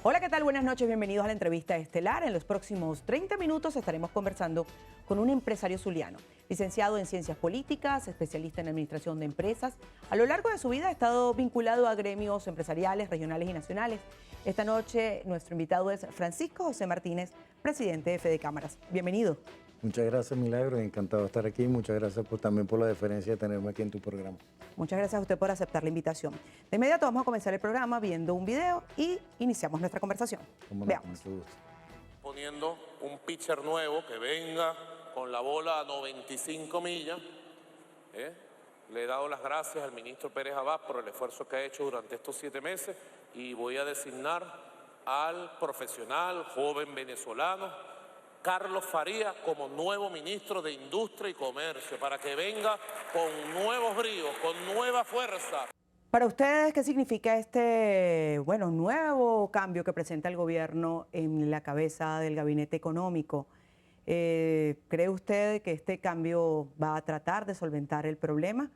Hola, ¿qué tal? Buenas noches, bienvenidos a la entrevista estelar. En los próximos 30 minutos estaremos conversando con un empresario zuliano, licenciado en Ciencias Políticas, especialista en Administración de Empresas. A lo largo de su vida ha estado vinculado a gremios empresariales, regionales y nacionales. Esta noche nuestro invitado es Francisco José Martínez, presidente de Fedecámaras. Bienvenido. Muchas gracias, Milagro. Encantado de estar aquí. Muchas gracias también por la deferencia de tenerme aquí en tu programa. Muchas gracias a usted por aceptar la invitación. De inmediato vamos a comenzar el programa viendo un video y iniciamos nuestra conversación. Veamos. Poniendo un pitcher nuevo que venga con la bola a 95 millas. Le he dado las gracias al ministro Pérez Abad por el esfuerzo que ha hecho durante estos 7 meses y voy a designar al profesional joven venezolano Carlos Farías como nuevo ministro de Industria y Comercio, para que venga con nuevos bríos, con nueva fuerza. Para ustedes, ¿qué significa este, nuevo cambio que presenta el gobierno en la cabeza del gabinete económico? ¿Cree usted que este cambio va a tratar de solventar el problema?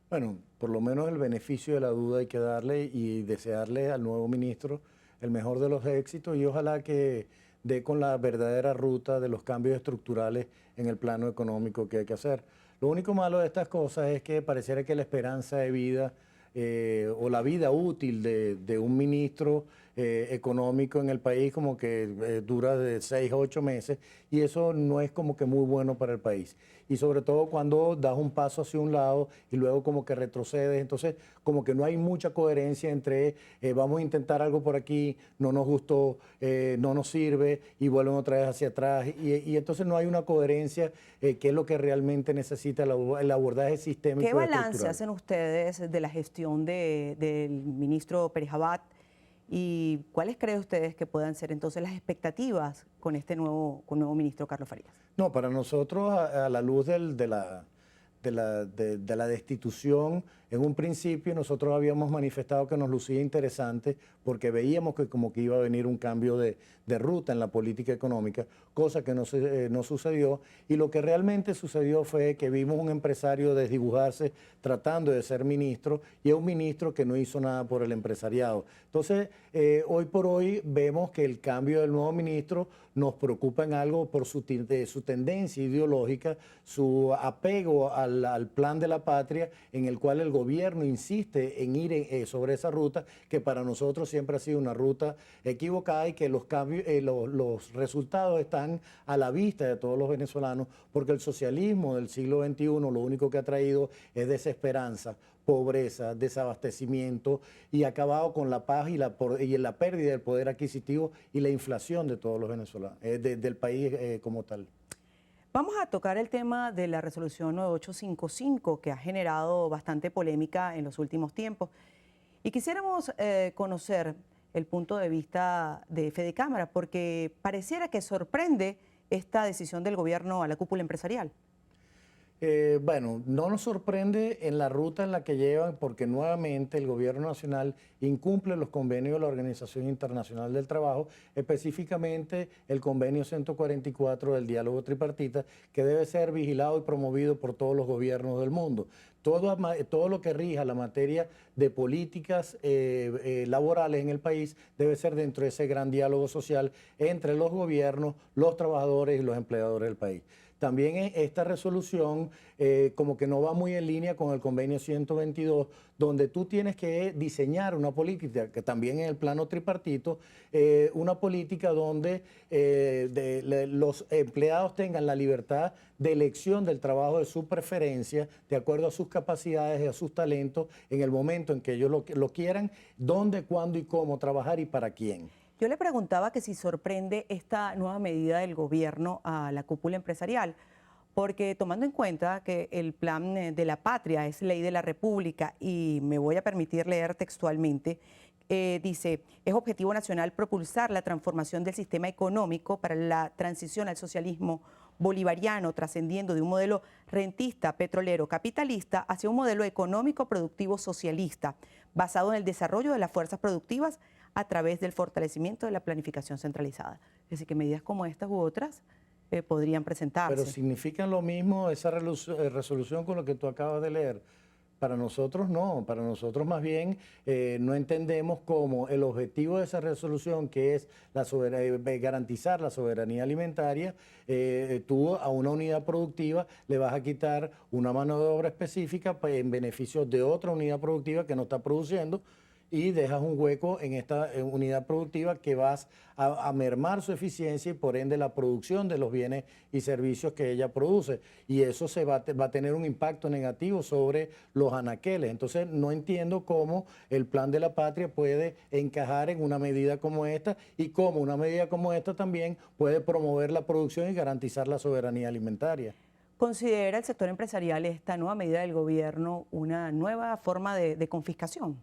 Bueno, por lo menos el beneficio de la duda hay que darle y desearle al nuevo ministro el mejor de los éxitos y ojalá que dé con la verdadera ruta de los cambios estructurales en el plano económico que hay que hacer. Lo único malo de estas cosas es que pareciera que la esperanza de vida o la vida útil de un ministro económico en el país como que dura de 6 a 8 meses y eso no es como que muy bueno para el país. Y sobre todo cuando das un paso hacia un lado y luego como que retrocedes, entonces como que no hay mucha coherencia entre vamos a intentar algo por aquí, no nos gustó, no nos sirve y vuelven otra vez hacia atrás y entonces no hay una coherencia que es lo que realmente necesita el abordaje sistémico. ¿Qué balance hacen ustedes de la gestión del ministro Pérez Abad y cuáles creen ustedes que puedan ser entonces las expectativas con este nuevo ministro Carlos Farías? No, para nosotros a la luz de la destitución, en un principio nosotros habíamos manifestado que nos lucía interesante porque veíamos que como que iba a venir un cambio de ruta en la política económica, cosa que no sucedió y lo que realmente sucedió fue que vimos un empresario desdibujarse tratando de ser ministro y es un ministro que no hizo nada por el empresariado. Entonces, hoy por hoy vemos que el cambio del nuevo ministro nos preocupa en algo por su tendencia ideológica, su apego al plan de la patria en el cual el gobierno insiste en ir sobre esa ruta que para nosotros siempre ha sido una ruta equivocada y que los cambios, los resultados están a la vista de todos los venezolanos porque el socialismo del siglo XXI lo único que ha traído es desesperanza, pobreza, desabastecimiento y ha acabado con la paz y la pérdida del poder adquisitivo y la inflación de todos los venezolanos, del país como tal. Vamos a tocar el tema de la resolución 9855 que ha generado bastante polémica en los últimos tiempos y quisiéramos conocer el punto de vista de Fedecámaras porque pareciera que sorprende esta decisión del gobierno a la cúpula empresarial. Bueno, no nos sorprende en la ruta en la que llevan porque nuevamente el gobierno nacional incumple los convenios de la Organización Internacional del Trabajo, específicamente el convenio 144 del diálogo tripartita, que debe ser vigilado y promovido por todos los gobiernos del mundo. Todo lo que rija la materia de políticas laborales en el país debe ser dentro de ese gran diálogo social entre los gobiernos, los trabajadores y los empleadores del país. También esta resolución como que no va muy en línea con el convenio 122, donde tú tienes que diseñar una política, que también en el plano tripartito, una política donde los empleados tengan la libertad de elección del trabajo de su preferencia, de acuerdo a sus capacidades y a sus talentos, en el momento en que ellos lo quieran, dónde, cuándo y cómo trabajar y para quién. Yo le preguntaba que si sorprende esta nueva medida del gobierno a la cúpula empresarial, porque tomando en cuenta que el plan de la patria es ley de la República y me voy a permitir leer textualmente, dice, es objetivo nacional propulsar la transformación del sistema económico para la transición al socialismo bolivariano, trascendiendo de un modelo rentista, petrolero, capitalista, hacia un modelo económico, productivo, socialista, basado en el desarrollo de las fuerzas productivas a través del fortalecimiento de la planificación centralizada. Es decir, que medidas como estas u otras podrían presentarse. Pero significan lo mismo esa resolución con lo que tú acabas de leer. Para nosotros no, para nosotros más bien no entendemos cómo el objetivo de esa resolución, que es garantizar la soberanía alimentaria, tú a una unidad productiva le vas a quitar una mano de obra específica en beneficio de otra unidad productiva que no está produciendo, y dejas un hueco en esta unidad productiva que vas a mermar su eficiencia y por ende la producción de los bienes y servicios que ella produce. Y eso va a tener un impacto negativo sobre los anaqueles. Entonces no entiendo cómo el Plan de la Patria puede encajar en una medida como esta y cómo una medida como esta también puede promover la producción y garantizar la soberanía alimentaria. ¿Considera el sector empresarial esta nueva medida del gobierno una nueva forma de confiscación?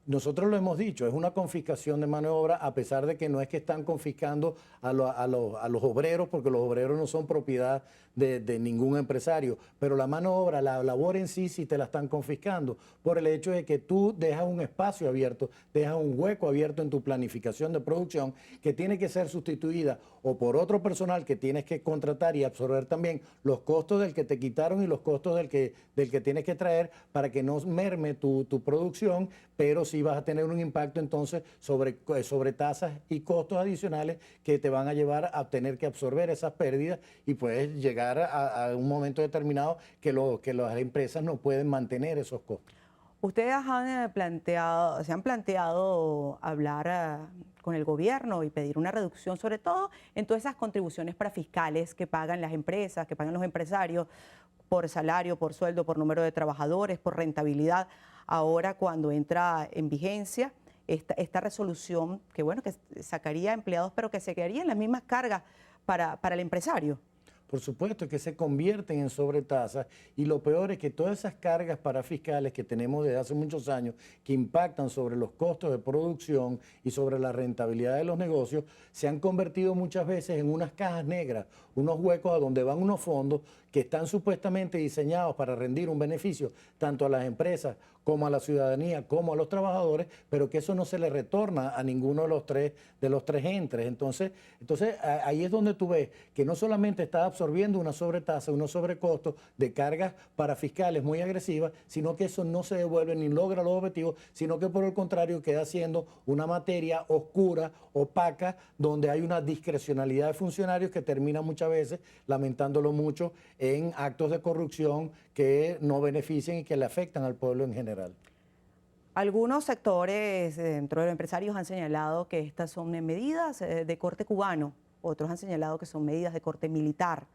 Nosotros lo hemos dicho, es una confiscación de mano de obra, a pesar de que no es que están confiscando a los obreros, porque los obreros no son propiedad de ningún empresario, pero la mano de obra, la labor en sí, sí te la están confiscando, por el hecho de que tú dejas un espacio abierto, dejas un hueco abierto en tu planificación de producción, que tiene que ser sustituida o por otro personal que tienes que contratar y absorber también los costos del que te quitaron y los costos del que tienes que traer, para que no merme tu producción, pero sí vas a tener un impacto entonces sobre tasas y costos adicionales que te van a llevar a tener que absorber esas pérdidas, y puedes llegar a un momento determinado que las empresas no pueden mantener esos costos. ¿Ustedes se han planteado hablar con el gobierno y pedir una reducción, sobre todo en todas esas contribuciones para fiscales que pagan las empresas, que pagan los empresarios por salario, por sueldo, por número de trabajadores, por rentabilidad? Ahora, cuando entra en vigencia esta resolución, que bueno, que sacaría empleados, pero que se quedarían las mismas cargas para el empresario. Por supuesto que se convierten en sobretasas, y lo peor es que todas esas cargas parafiscales que tenemos desde hace muchos años, que impactan sobre los costos de producción y sobre la rentabilidad de los negocios, se han convertido muchas veces en unas cajas negras, unos huecos a donde van unos fondos que están supuestamente diseñados para rendir un beneficio tanto a las empresas como a la ciudadanía, como a los trabajadores, pero que eso no se le retorna a ninguno de los tres entes. Entonces ahí es donde tú ves que no solamente está absorbiendo una sobretasa, unos sobrecostos de cargas parafiscales muy agresivas, sino que eso no se devuelve ni logra los objetivos, sino que por el contrario queda siendo una materia oscura, opaca, donde hay una discrecionalidad de funcionarios que termina muchas veces, lamentándolo mucho, en actos de corrupción que no benefician y que le afectan al pueblo en general. Algunos sectores dentro de los empresarios han señalado que estas son medidas de corte cubano, otros han señalado que son medidas de corte militar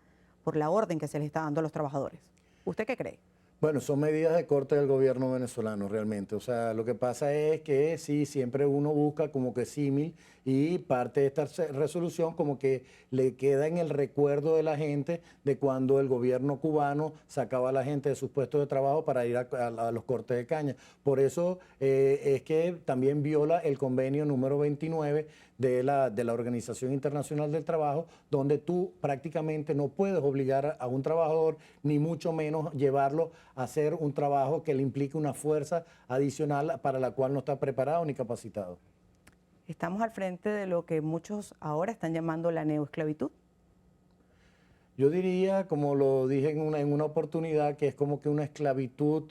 por la orden que se les está dando a los trabajadores. ¿Usted qué cree? Bueno, son medidas de corte del gobierno venezolano realmente. O sea, lo que pasa es que sí, siempre uno busca como que símil, y parte de esta resolución como que le queda en el recuerdo de la gente de cuando el gobierno cubano sacaba a la gente de sus puestos de trabajo para ir a los cortes de caña. Por eso es que también viola el convenio número 29 de la Organización Internacional del Trabajo, donde tú prácticamente no puedes obligar a un trabajador, ni mucho menos llevarlo a hacer un trabajo que le implique una fuerza adicional para la cual no está preparado ni capacitado. Estamos al frente de lo que muchos ahora están llamando la neoesclavitud. Yo diría, como lo dije en una oportunidad, que es como que una esclavitud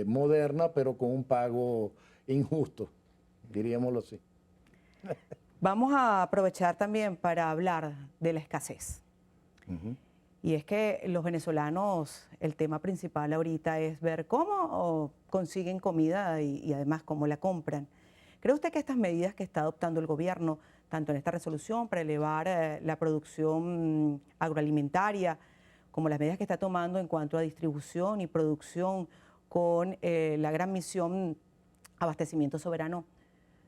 moderna, pero con un pago injusto, diríamoslo así. Vamos a aprovechar también para hablar de la escasez. Y es que los venezolanos, el tema principal ahorita es ver cómo consiguen comida y además cómo la compran. ¿Cree usted que estas medidas que está adoptando el gobierno, tanto en esta resolución para elevar la producción agroalimentaria, como las medidas que está tomando en cuanto a distribución y producción con la gran misión abastecimiento soberano,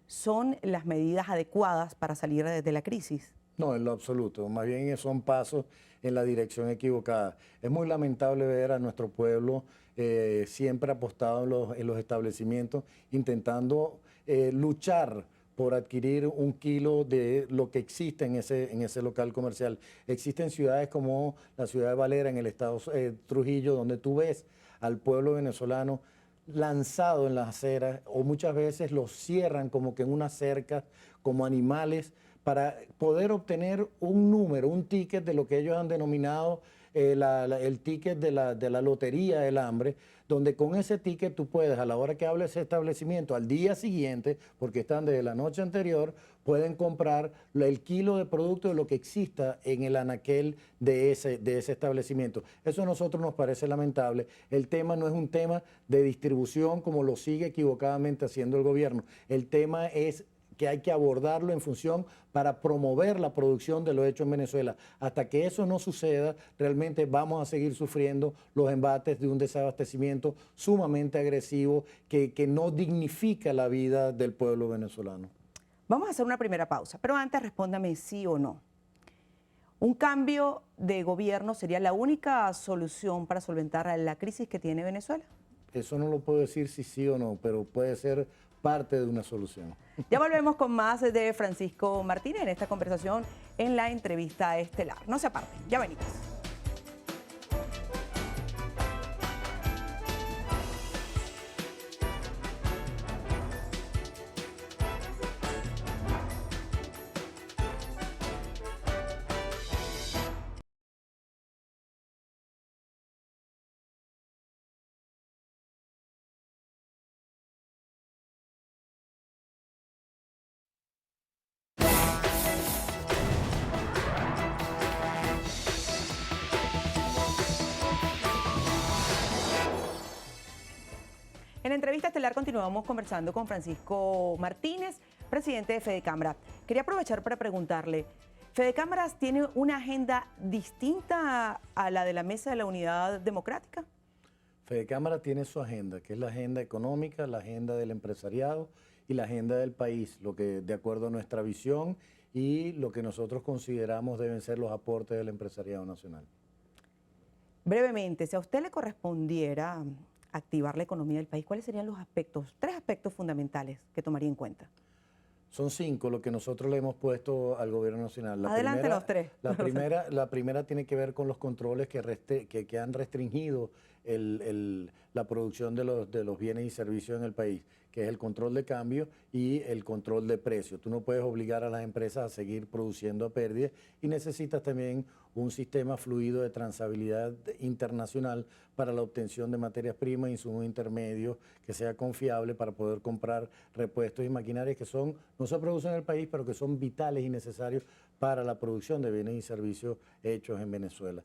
son las medidas adecuadas para salir de la crisis? No, en lo absoluto. Más bien son pasos en la dirección equivocada. Es muy lamentable ver a nuestro pueblo siempre apostado en los establecimientos, intentando luchar por adquirir un kilo de lo que existe en ese local comercial. Existen ciudades como la ciudad de Valera, en el estado Trujillo, donde tú ves al pueblo venezolano lanzado en las aceras, o muchas veces los cierran como que en una cerca, como animales, para poder obtener un número, un ticket de lo que ellos han denominado el ticket de la lotería del hambre, donde con ese ticket tú puedes, a la hora que hable ese establecimiento, al día siguiente, porque están desde la noche anterior, pueden comprar el kilo de producto de lo que exista en el anaquel de ese establecimiento. Eso a nosotros nos parece lamentable. El tema no es un tema de distribución como lo sigue equivocadamente haciendo el gobierno. El tema es que hay que abordarlo en función para promover la producción de lo hecho en Venezuela. Hasta que eso no suceda, realmente vamos a seguir sufriendo los embates de un desabastecimiento sumamente agresivo que no dignifica la vida del pueblo venezolano. Vamos a hacer una primera pausa, pero antes respóndame sí o no. ¿Un cambio de gobierno sería la única solución para solventar la crisis que tiene Venezuela? Eso no lo puedo decir si sí o no, pero puede ser parte de una solución. Ya volvemos con más de Francisco Martínez en esta conversación en la entrevista estelar. No se aparten, ya venimos. En la entrevista estelar continuamos conversando con Francisco Martínez, presidente de Fedecámara. Quería aprovechar para preguntarle, ¿Fedecámaras tiene una agenda distinta a la de la Mesa de la Unidad Democrática? Fedecámara tiene su agenda, que es la agenda económica, la agenda del empresariado y la agenda del país, lo que de acuerdo a nuestra visión y lo que nosotros consideramos deben ser los aportes del empresariado nacional. Brevemente, si a usted le correspondiera activar la economía del país, ¿cuáles serían los aspectos, 3 aspectos fundamentales que tomaría en cuenta? Son 5 lo que nosotros le hemos puesto al gobierno nacional. Adelante los 3. La primera tiene que ver con los controles que han restringido la producción de los bienes y servicios en el país, que es el control de cambio y el control de precios. Tú no puedes obligar a las empresas a seguir produciendo a pérdida y necesitas también un sistema fluido de transabilidad internacional para la obtención de materias primas, insumos intermedios, que sea confiable para poder comprar repuestos y maquinarias que no se producen en el país, pero que son vitales y necesarios para la producción de bienes y servicios hechos en Venezuela.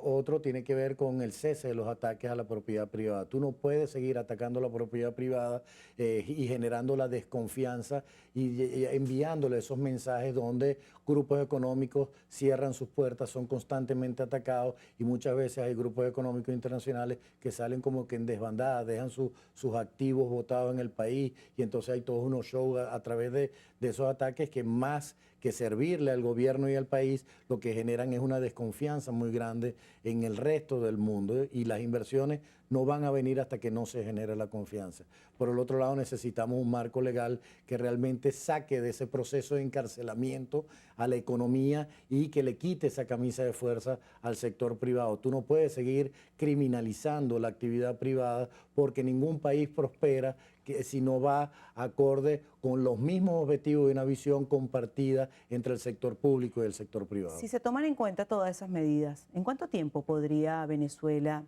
Otro tiene que ver con el cese de los ataques a la propiedad privada. Tú no puedes seguir atacando la propiedad privada y generando la desconfianza y enviándole esos mensajes donde grupos económicos cierran sus puertas, son constantemente atacados y muchas veces hay grupos económicos internacionales que salen como que en desbandada, dejan sus activos botados en el país y entonces hay todos unos shows a través de esos ataques que más que servirle al gobierno y al país, lo que generan es una desconfianza muy grande en el resto del mundo y las inversiones no van a venir hasta que no se genere la confianza. Por el otro lado, necesitamos un marco legal que realmente saque de ese proceso de encarcelamiento a la economía y que le quite esa camisa de fuerza al sector privado. Tú no puedes seguir criminalizando la actividad privada porque ningún país prospera si no va acorde con los mismos objetivos de una visión compartida entre el sector público y el sector privado. Si se toman en cuenta todas esas medidas, ¿en cuánto tiempo podría Venezuela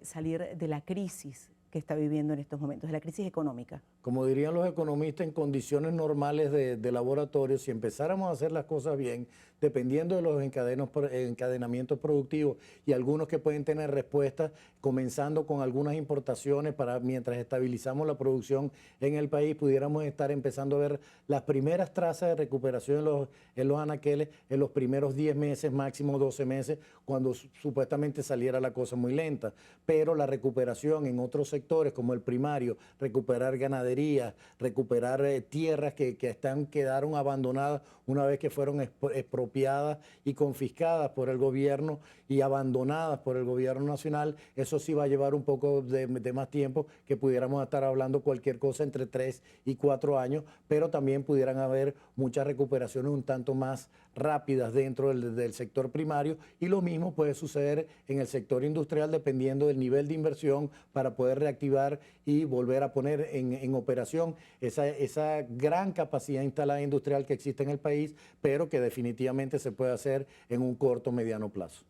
salir de la crisis que está viviendo en estos momentos, de la crisis económica? Como dirían los economistas, en condiciones normales de laboratorio, si empezáramos a hacer las cosas bien, dependiendo de los encadenamientos productivos y algunos que pueden tener respuestas, comenzando con algunas importaciones para mientras estabilizamos la producción en el país, pudiéramos estar empezando a ver las primeras trazas de recuperación en los anaqueles en los primeros 10 meses, máximo 12 meses, cuando supuestamente saliera la cosa muy lenta. Pero la recuperación en otros sectores como el primario, recuperar ganadería, recuperar tierras que quedaron abandonadas una vez que fueron expropiadas y confiscadas por el gobierno y abandonadas por el gobierno nacional, eso sí va a llevar un poco de más tiempo, que pudiéramos estar hablando cualquier cosa entre 3 y 4 años, pero también pudieran haber muchas recuperaciones un tanto más rápidas dentro del sector primario y lo mismo puede suceder en el sector industrial dependiendo del nivel de inversión para poder reactivar y volver a poner en operación esa gran capacidad instalada industrial que existe en el país, pero que definitivamente se puede hacer en un corto o mediano plazo.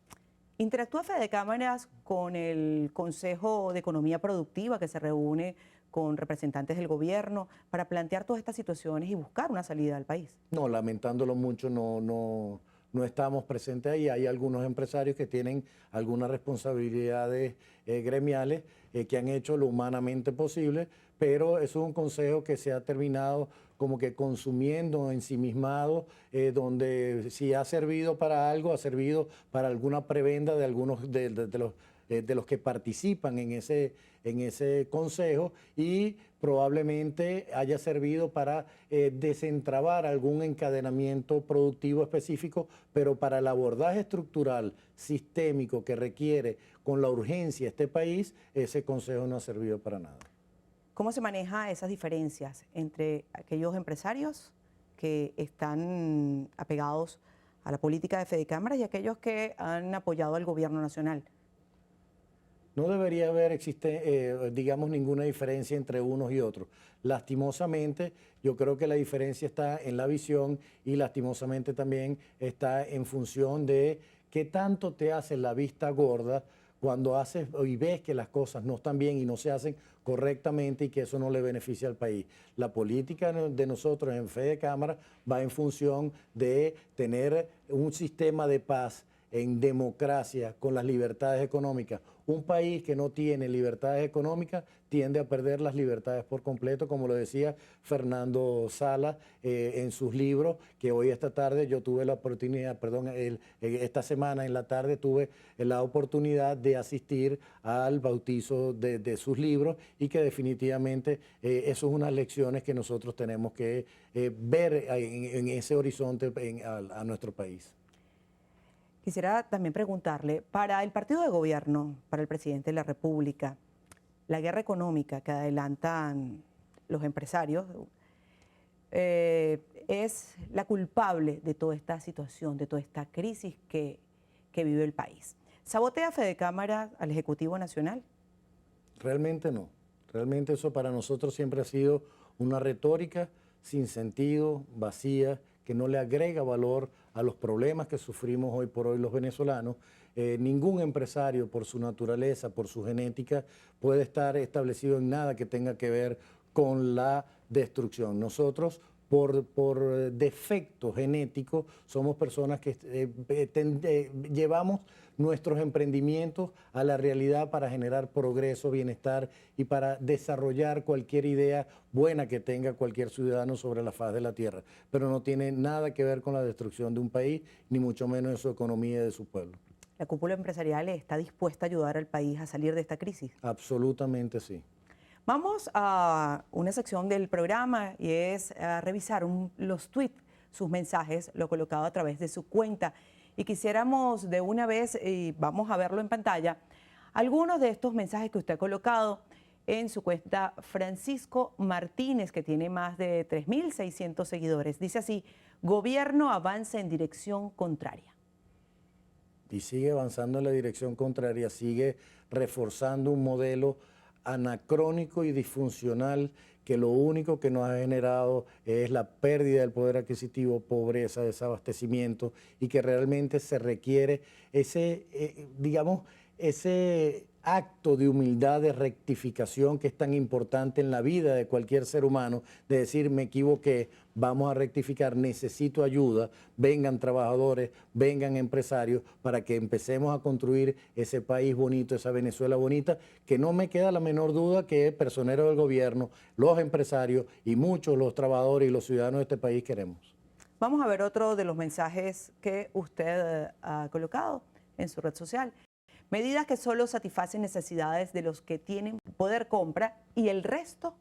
¿Interactúa Fede Cámaras con el Consejo de Economía Productiva que se reúne con representantes del gobierno para plantear todas estas situaciones y buscar una salida al país? No, lamentándolo mucho, no estamos presentes ahí. Hay algunos empresarios que tienen algunas responsabilidades gremiales que han hecho lo humanamente posible, pero eso es un consejo que se ha terminado como que consumiendo, ensimismado, donde si ha servido para algo, ha servido para alguna prebenda de algunos de los que participan en ese consejo, y probablemente haya servido para desentrabar algún encadenamiento productivo específico, pero para el abordaje estructural, sistémico que requiere con la urgencia este país, ese consejo no ha servido para nada. ¿Cómo se maneja esas diferencias entre aquellos empresarios que están apegados a la política de Fede Cámaras y aquellos que han apoyado al gobierno nacional? No debería haber, digamos, ninguna diferencia entre unos y otros. Lastimosamente, yo creo que la diferencia está en la visión y lastimosamente también está en función de qué tanto te hace la vista gorda cuando haces y ves que las cosas no están bien y no se hacen correctamente y que eso no le beneficia al país. La política de nosotros en Fede Cámara va en función de tener un sistema de paz en democracia con las libertades económicas. Un país que no tiene libertades económicas tiende a perder las libertades por completo, como lo decía Fernando Salas en sus libros, que hoy esta tarde yo tuve la oportunidad, esta semana en la tarde tuve la oportunidad de asistir al bautizo de sus libros, y que definitivamente eso es unas lecciones que nosotros tenemos que ver en ese horizonte a nuestro país. Quisiera también preguntarle, para el partido de gobierno, para el presidente de la República, la guerra económica que adelantan los empresarios es la culpable de toda esta situación, de toda esta crisis que vive el país. ¿Sabotea Fede Cámaras al Ejecutivo Nacional? Realmente no. Realmente eso para nosotros siempre ha sido una retórica sin sentido, vacía, que no le agrega valor a los problemas que sufrimos hoy por hoy los venezolanos. Ningún empresario, por su naturaleza, por su genética, puede estar establecido en nada que tenga que ver con la destrucción. Nosotros, por defecto genético, somos personas que llevamos nuestros emprendimientos a la realidad para generar progreso, bienestar y para desarrollar cualquier idea buena que tenga cualquier ciudadano sobre la faz de la tierra. Pero no tiene nada que ver con la destrucción de un país, ni mucho menos de su economía y de su pueblo. ¿La cúpula empresarial está dispuesta a ayudar al país a salir de esta crisis? Absolutamente sí. Vamos a una sección del programa y es a revisar los tweets, sus mensajes, lo colocado a través de su cuenta. Y quisiéramos de una vez, y vamos a verlo en pantalla, algunos de estos mensajes que usted ha colocado en su cuenta Francisco Martínez, que tiene más de 3.600 seguidores. Dice así: gobierno avanza en dirección contraria. Y sigue avanzando en la dirección contraria, sigue reforzando un modelo anacrónico y disfuncional que lo único que nos ha generado es la pérdida del poder adquisitivo, pobreza, desabastecimiento, y que realmente se requiere ese acto de humildad, de rectificación que es tan importante en la vida de cualquier ser humano, de decir me equivoqué, vamos a rectificar, necesito ayuda, vengan trabajadores, vengan empresarios, para que empecemos a construir ese país bonito, esa Venezuela bonita, que no me queda la menor duda que personeros del gobierno, los empresarios y muchos los trabajadores y los ciudadanos de este país queremos. Vamos a ver otro de los mensajes que usted ha colocado en su red social. Medidas que solo satisfacen necesidades de los que tienen poder compra y el resto.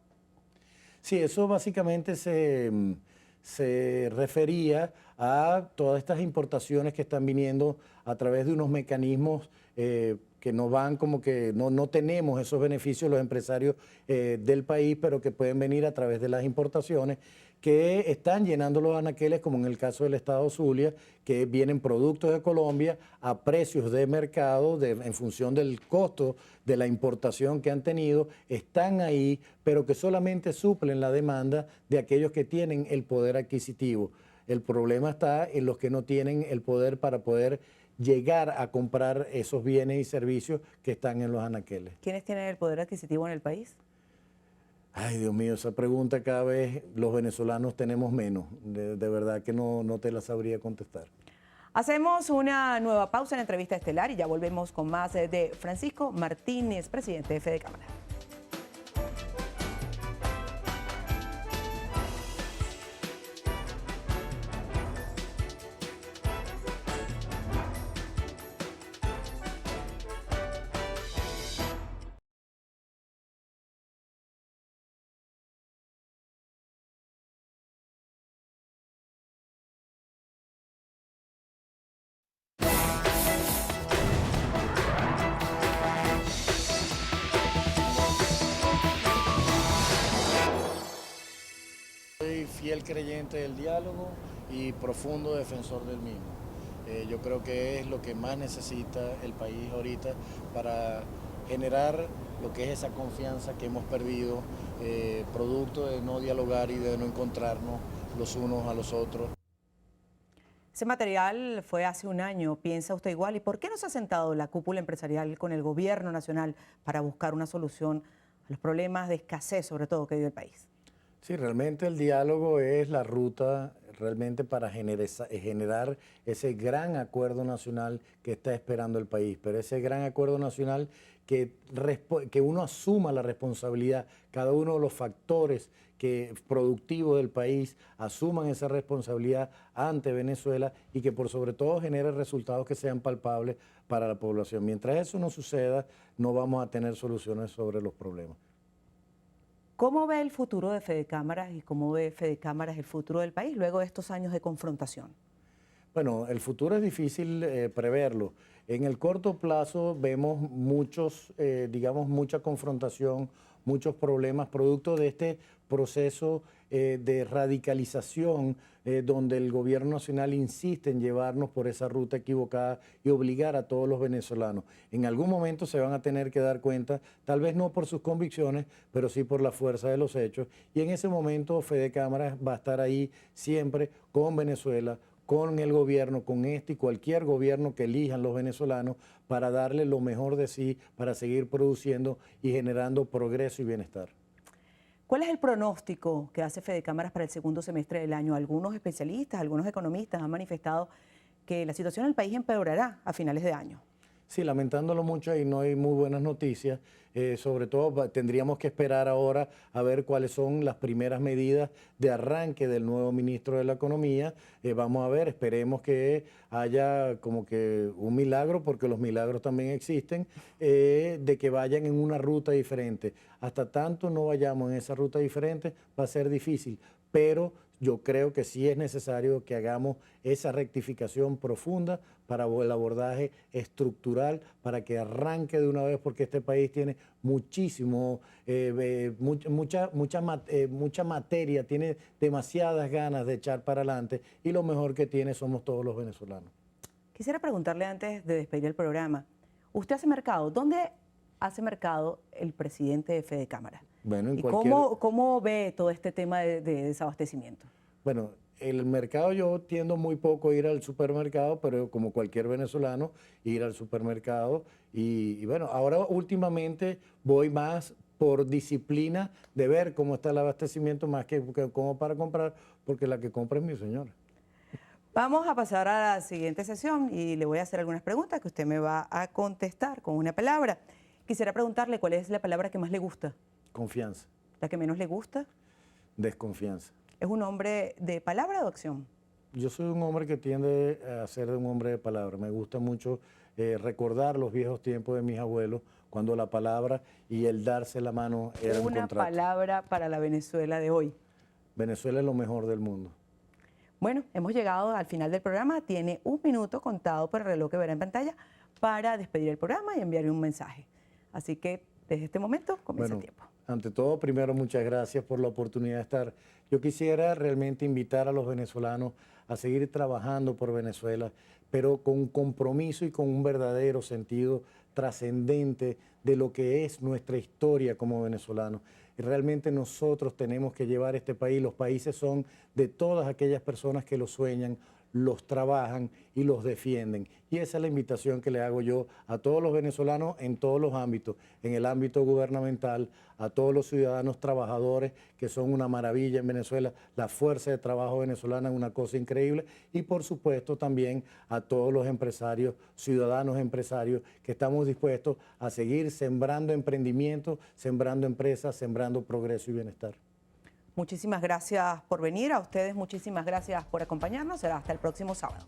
Sí, eso básicamente se refería a todas estas importaciones que están viniendo a través de unos mecanismos que no van como que no tenemos esos beneficios los empresarios del país, pero que pueden venir a través de las importaciones, que están llenando los anaqueles, como en el caso del estado Zulia, que vienen productos de Colombia a precios de mercado en función del costo de la importación que han tenido, están ahí, pero que solamente suplen la demanda de aquellos que tienen el poder adquisitivo. El problema está en los que no tienen el poder para poder llegar a comprar esos bienes y servicios que están en los anaqueles. ¿Quiénes tienen el poder adquisitivo en el país? Ay, Dios mío, esa pregunta cada vez los venezolanos tenemos menos. De verdad que no te la sabría contestar. Hacemos una nueva pausa en la entrevista estelar y ya volvemos con más de Francisco Martínez, presidente de Fedecámara. Soy fiel creyente del diálogo y profundo defensor del mismo. Yo creo que es lo que más necesita el país ahorita para generar lo que es esa confianza que hemos perdido, producto de no dialogar y de no encontrarnos los unos a los otros. Ese material fue hace un año, ¿piensa usted igual? ¿Y por qué no se ha sentado la cúpula empresarial con el gobierno nacional para buscar una solución a los problemas de escasez, sobre todo, que vive el país? Sí, realmente el diálogo es la ruta realmente para generar ese gran acuerdo nacional que está esperando el país, pero ese gran acuerdo nacional que uno asuma la responsabilidad, cada uno de los factores productivos del país asuman esa responsabilidad ante Venezuela y que por sobre todo genere resultados que sean palpables para la población. Mientras eso no suceda, no vamos a tener soluciones sobre los problemas. ¿Cómo ve el futuro de Fedecámaras y cómo ve Fedecámaras el futuro del país luego de estos años de confrontación? Bueno, el futuro es difícil preverlo. En el corto plazo vemos mucha confrontación, muchos problemas, producto de este proceso de radicalización donde el gobierno nacional insiste en llevarnos por esa ruta equivocada y obligar a todos los venezolanos. En algún momento se van a tener que dar cuenta, tal vez no por sus convicciones, pero sí por la fuerza de los hechos. Y en ese momento Fedecámaras va a estar ahí siempre con Venezuela, con el gobierno, con este y cualquier gobierno que elijan los venezolanos para darle lo mejor de sí, para seguir produciendo y generando progreso y bienestar. ¿Cuál es el pronóstico que hace Fedecámaras para el segundo semestre del año? Algunos especialistas, algunos economistas han manifestado que la situación en el país empeorará a finales de año. Sí, lamentándolo mucho y no hay muy buenas noticias. Sobre todo tendríamos que esperar ahora a ver cuáles son las primeras medidas de arranque del nuevo ministro de la Economía. Vamos a ver, esperemos que haya como que un milagro, porque los milagros también existen, de que vayan en una ruta diferente. Hasta tanto no vayamos en esa ruta diferente, va a ser difícil, pero yo creo que sí es necesario que hagamos esa rectificación profunda para el abordaje estructural, para que arranque de una vez, porque este país tiene mucha materia, tiene demasiadas ganas de echar para adelante y lo mejor que tiene somos todos los venezolanos. Quisiera preguntarle antes de despedir el programa, ¿usted hace mercado? ¿Dónde hace mercado el presidente de Fedecámara? Bueno, ¿Y cómo ve todo este tema de desabastecimiento? Bueno, el mercado yo tiendo muy poco a ir al supermercado, pero como cualquier venezolano, ir al supermercado. Y bueno, ahora últimamente voy más por disciplina de ver cómo está el abastecimiento más que como para comprar, porque la que compra es mi señora. Vamos a pasar a la siguiente sesión y le voy a hacer algunas preguntas que usted me va a contestar con una palabra. Quisiera preguntarle cuál es la palabra que más le gusta. Confianza. ¿La que menos le gusta? Desconfianza. ¿Es un hombre de palabra o de acción? Yo soy un hombre que tiende a ser un hombre de palabra. Me gusta mucho recordar los viejos tiempos de mis abuelos, cuando la palabra y el darse la mano era un contrato. Una palabra para la Venezuela de hoy. Venezuela es lo mejor del mundo. Bueno, hemos llegado al final del programa. Tiene un minuto contado por el reloj que verá en pantalla para despedir el programa y enviarle un mensaje. Así que desde este momento comienza el tiempo. Ante todo, primero, muchas gracias por la oportunidad de estar. Yo quisiera realmente invitar a los venezolanos a seguir trabajando por Venezuela, pero con un compromiso y con un verdadero sentido trascendente de lo que es nuestra historia como venezolanos. Y realmente nosotros tenemos que llevar este país, los países son de todas aquellas personas que lo sueñan, los trabajan y los defienden. Y esa es la invitación que le hago yo a todos los venezolanos en todos los ámbitos, en el ámbito gubernamental, a todos los ciudadanos trabajadores, que son una maravilla en Venezuela. La fuerza de trabajo venezolana es una cosa increíble. Y por supuesto también a todos los empresarios, ciudadanos empresarios, que estamos dispuestos a seguir sembrando emprendimiento, sembrando empresas, sembrando progreso y bienestar. Muchísimas gracias por venir. A ustedes muchísimas gracias por acompañarnos. Será hasta el próximo sábado.